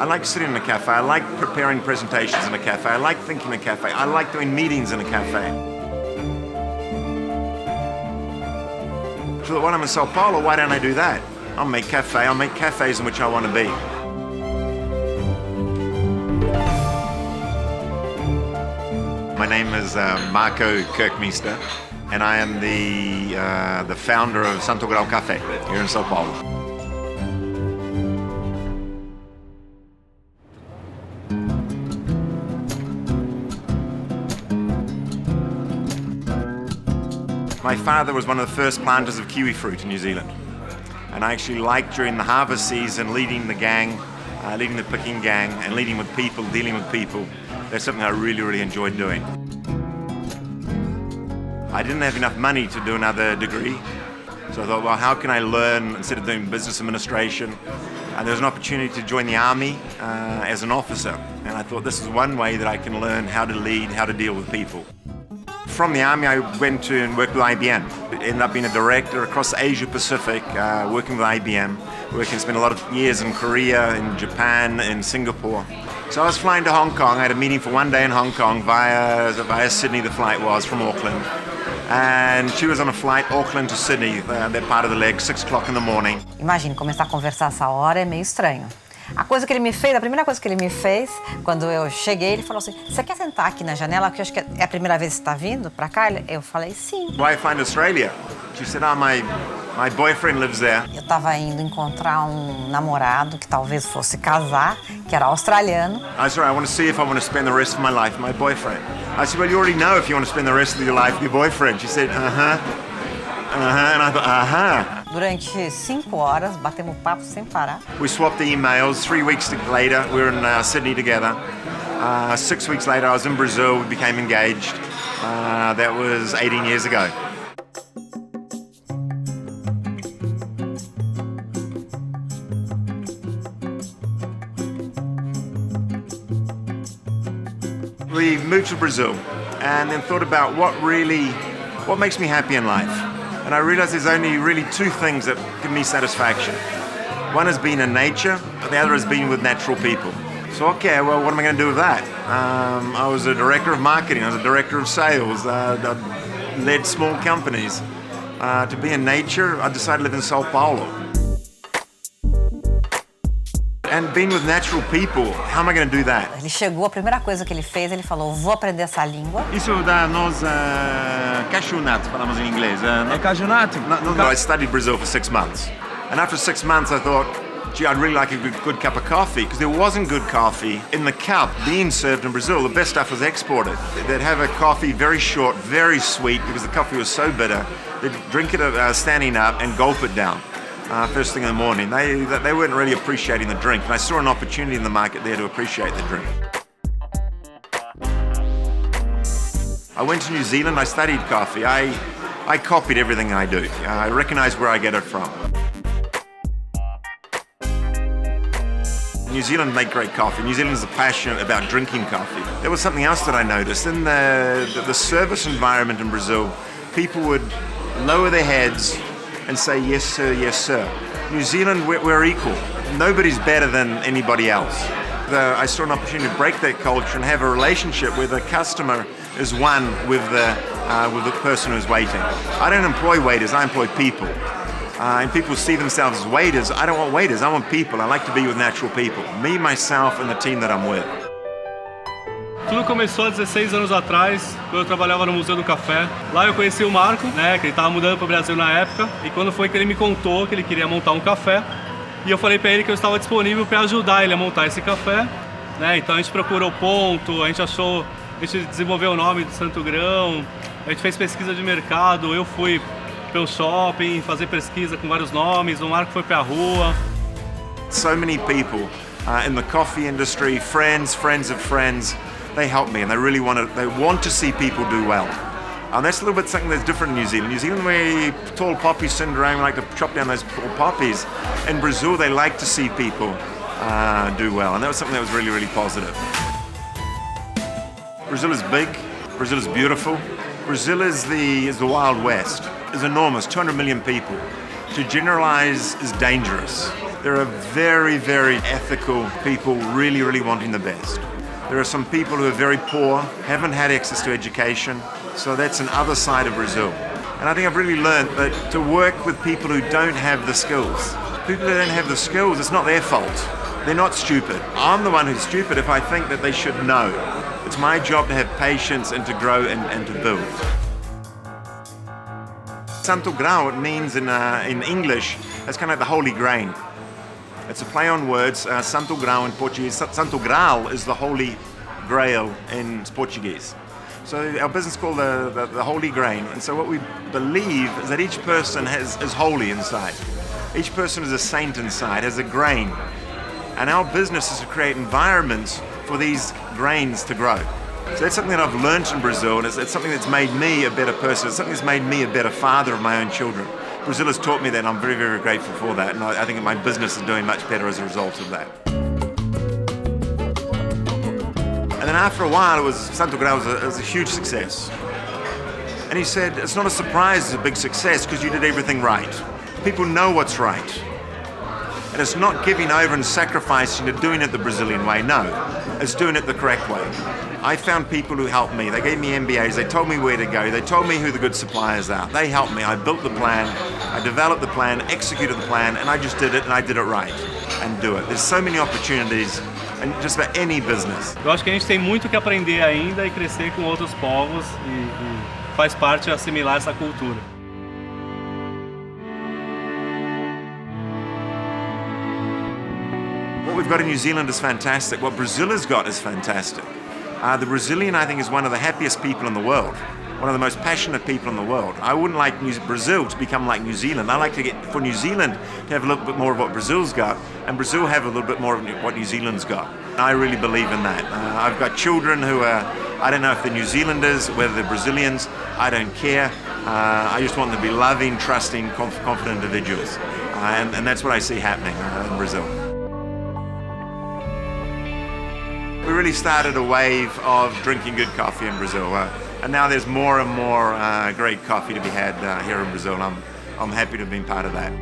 I like sitting in a cafe. I like preparing presentations in a cafe. I like thinking in a cafe. I like doing meetings in a cafe. So when I'm in São Paulo, why don't I do that? I'll make cafes in which I want to be. My name is Marco Kerkmeester, and I am the founder of Santo Grão Coffee here in São Paulo. My father was one of the first planters of kiwi fruit in New Zealand, and I actually liked during the harvest season leading the gang, leading the picking gang, and leading with people, dealing with people. That's something I really, really enjoyed doing. I didn't have enough money to do another degree, so I thought, well, how can I learn instead of doing business administration? And there was an opportunity to join the army as an officer, and I thought this is one way that I can learn how to lead, how to deal with people. From the army, I went to and worked with IBM. Ended up being a director across Asia Pacific, working with IBM. Spent a lot of years in Korea, in Japan, in Singapore. So I was flying to Hong Kong. I had a meeting for one day in Hong Kong via Sydney, the flight was, from Auckland. And she was on a flight, Auckland to Sydney, that part of the leg, 6 o'clock in the morning. Imagine, começar a conversar essa hora é meio estranho. A primeira coisa que ele me fez, quando eu cheguei, ele falou assim, você quer sentar aqui na janela, que eu acho que é a primeira vez que você está vindo para cá? Eu falei, sim. Why find Australia? She said, my boyfriend lives there. Eu estava indo encontrar um namorado que talvez fosse casar, que era australiano. I said, I want to see if I want to spend the rest of my life with my boyfriend. I said, well, you already know if you want to spend the rest of your life with your boyfriend. She said, and I thought, Durante 5 horas, batemos papo sem parar. We swapped emails. 3 weeks later, we were in Sydney together. 6 weeks later, I was in Brazil. We became engaged. That was 18 years ago. We moved to Brazil and then thought about what makes me happy in life. And I realized there's only really 2 things that give me satisfaction. One has been in nature, the other has been with natural people. So, okay, well, what am I going to do with that? I was a director of marketing, I was a director of sales, I led small companies. To be in nature, I decided to live in São Paulo. And being with natural people, how am I going to do that? Ele chegou, a primeira coisa que ele fez, ele falou, vou aprender essa língua. Isso dá nós cashew nut, falamos em inglês. É cashew nut? No, I studied Brazil for 6 months. And after 6 months, I thought, gee, I'd really like a good cup of coffee, because there wasn't good coffee in the cup being served in Brazil. The best stuff was exported. They'd have a coffee very short, very sweet, because the coffee was so bitter. They'd drink it standing up and gulp it down. First thing in the morning. They weren't really appreciating the drink, and I saw an opportunity in the market there to appreciate the drink. I went to New Zealand, I studied coffee. I copied everything I do. I recognize where I get it from. New Zealand make great coffee. New Zealanders are passionate about drinking coffee. There was something else that I noticed. In the service environment in Brazil, people would lower their heads and say, yes, sir, yes, sir. New Zealand, we're equal. Nobody's better than anybody else. I saw an opportunity to break that culture and have a relationship where the customer is one with the person who's waiting. I don't employ waiters, I employ people. And people see themselves as waiters. I don't want waiters, I want people. I like to be with natural people. Me, myself, and the team that I'm with. Tudo começou há 16 anos atrás, quando eu trabalhava no Museu do Café. Lá eu conheci o Marco, né, que ele estava mudando para o Brasil na época. E quando foi que ele me contou que ele queria montar um café, e eu falei para ele que eu estava disponível para ajudar ele a montar esse café. Né? Então a gente procurou o ponto, a gente desenvolveu o nome do Santo Grão, a gente fez pesquisa de mercado, eu fui pelo shopping fazer pesquisa com vários nomes, o Marco foi para a rua. So many people in the coffee industry, friends of friends, they help me, and they want to see people do well. And that's a little bit something that's different in New Zealand. New Zealand, we tall poppy syndrome, we like to chop down those tall poppies. In Brazil, they like to see people do well, and that was something that was really, really positive. Brazil is big, Brazil is beautiful. Brazil is the Wild West. It's enormous, 200 million people. To generalize is dangerous. There are very, very ethical people really wanting the best. There are some people who are very poor, haven't had access to education, so that's another side of Brazil. And I think I've really learned that to work with people who don't have the skills. People who don't have the skills, it's not their fault. They're not stupid. I'm the one who's stupid if I think that they should know. It's my job to have patience and to grow and to build. Santo Grão, it means in English, it's kind of the holy grain. It's a play on words. Santo Grão in Portuguese. Santo Graal is the holy grail in Portuguese. So our business is called the holy grain. And so what we believe is that each person is holy inside. Each person is a saint inside, has a grain. And our business is to create environments for these grains to grow. So that's something that I've learned in Brazil, and it's something that's made me a better person. It's something that's made me a better father of my own children. Brazil has taught me that, and I'm very grateful for that. And I think that my business is doing much better as a result of that. And then after a while, Santo Grão was a huge success. And he said, it's not a surprise it's a big success because you did everything right. People know what's right. And it's not giving over and sacrificing to doing it the Brazilian way, no. It's doing it the correct way. I found people who helped me. They gave me MBAs, they told me where to go, they told me who the good suppliers are. They helped me. I built the plan, I developed the plan, executed the plan, and I just did it, and I did it right. And do it. There's so many opportunities in just about any business. Eu acho que a gente tem muito que aprender ainda e crescer com outros povos e faz parte assimilar essa cultura. What we've got in New Zealand is fantastic. What Brazil has got is fantastic. The Brazilian, I think, is one of the happiest people in the world, one of the most passionate people in the world. I wouldn't like Brazil to become like New Zealand. I like for New Zealand to have a little bit more of what Brazil's got, and Brazil have a little bit more of what New Zealand's got. I really believe in that. I've got children who are, I don't know if they're New Zealanders, whether they're Brazilians, I don't care. I just want them to be loving, trusting, confident individuals. And that's what I see happening in Brazil. We really started a wave of drinking good coffee in Brazil, and now there's more and more great coffee to be had here in Brazil. I'm happy to have been part of that.